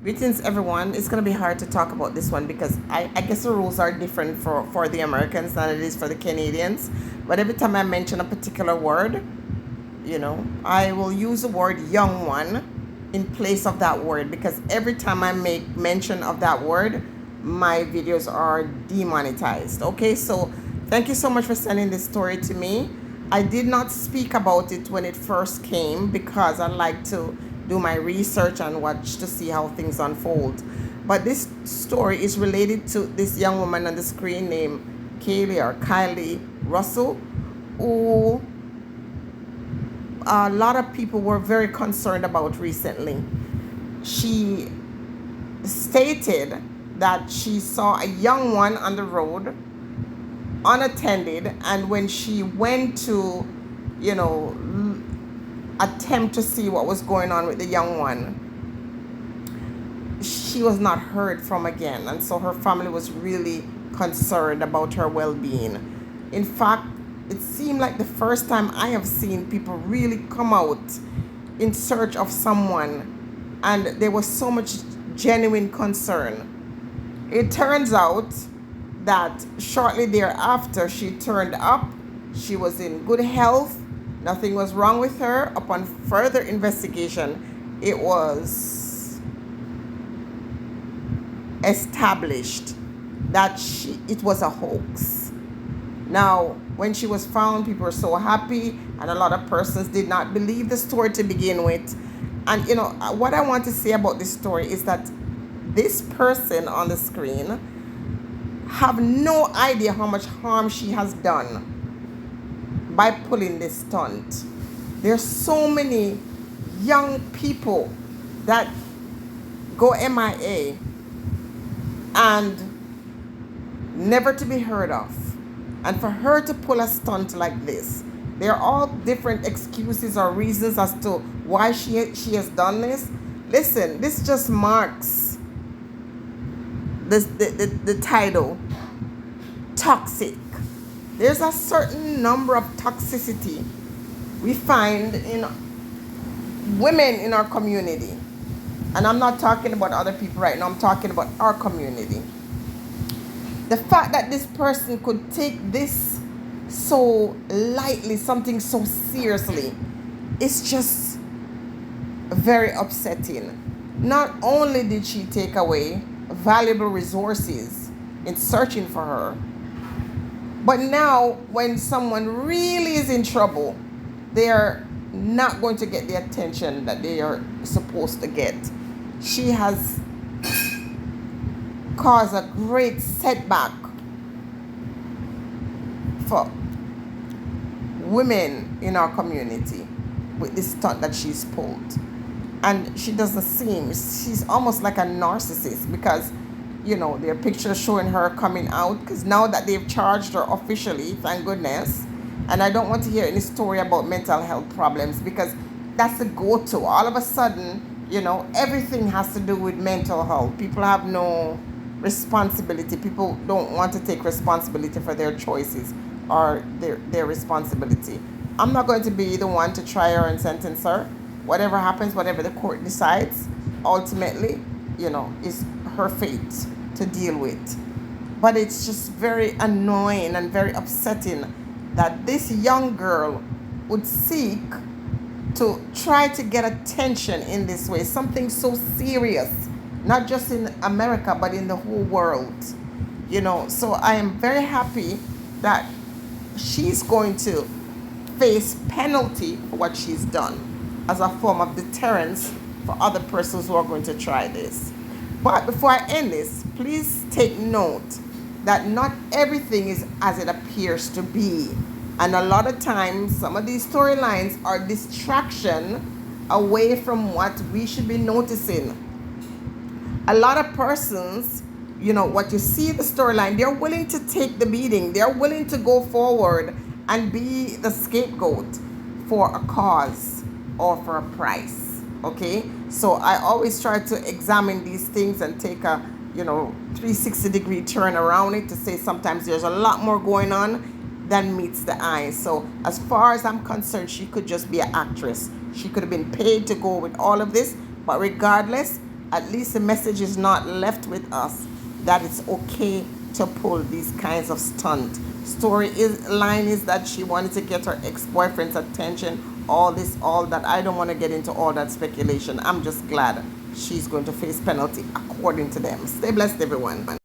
Greetings, everyone. It's going to be hard to talk about this one because I guess the rules are different for the Americans than it is for the Canadians. But every time I mention a particular word, I will use the word young one in place of that word because every time I make mention of that word, my videos are demonetized. Okay, so thank you so much for sending this story to me. I did not speak about it when it first came because I like to do my research and watch to see how things unfold. But this story is related to this young woman on the screen named Caylee Russell, who a lot of people were very concerned about recently. She stated that she saw a young one on the road unattended, and when she went to, attempt to see what was going on with the young one, she was not heard from again, and so her family was really concerned about her well-being. In fact, it seemed like the first time I have seen people really come out in search of someone, and there was so much genuine concern. It turns out that shortly thereafter she turned up. She was in good health. Nothing was wrong with her. Upon further investigation, it was established that it was a hoax. Now, when she was found, people were so happy, and a lot of persons did not believe the story to begin with. And what I want to say about this story is that this person on the screen have no idea how much harm she has done by pulling this stunt. There's so many young people that go MIA and never to be heard of. And for her to pull a stunt like this, there are all different excuses or reasons as to why she has done this. Listen, this just marks the title, toxic. There's a certain number of toxicity we find in women in our community. And I'm not talking about other people right now, I'm talking about our community. The fact that this person could take this so lightly, something so seriously, is just very upsetting. Not only did she take away valuable resources in searching for her, but now when someone really is in trouble, they are not going to get the attention that they are supposed to get. She has caused a great setback for women in our community with this stunt that she's pulled. And she doesn't seem, she's almost like a narcissist because their pictures showing her coming out, because now that they've charged her officially, thank goodness. And I don't want to hear any story about mental health problems because that's the go-to. All of a sudden, everything has to do with mental health. People have no responsibility. People don't want to take responsibility for their choices or their responsibility. I'm not going to be the one to try her and sentence her. Whatever happens, whatever the court decides, ultimately, is her fate to deal with. But it's just very annoying and very upsetting that this young girl would seek to try to get attention in this way, something so serious, not just in America, but in the whole world. So I am very happy that she's going to face penalty for what she's done as a form of deterrence for other persons who are going to try this. But before I end this, please take note that not everything is as it appears to be. And a lot of times, some of these storylines are distraction away from what we should be noticing. A lot of persons, what you see in the storyline, they're willing to take the beating. They're willing to go forward and be the scapegoat for a cause or for a price. Okay, so I always try to examine these things and take a 360-degree turn around it to say sometimes there's a lot more going on than meets the eye. So as far as I'm concerned, she could just be an actress. She could have been paid to go with all of this, but regardless, At least the message is not left with us that it's okay to pull these kinds of stunt. Line is that she wanted to get her ex-boyfriend's attention, all this, all that. I don't want to get into all that speculation. I'm just glad she's going to face penalty according to them. Stay blessed, everyone.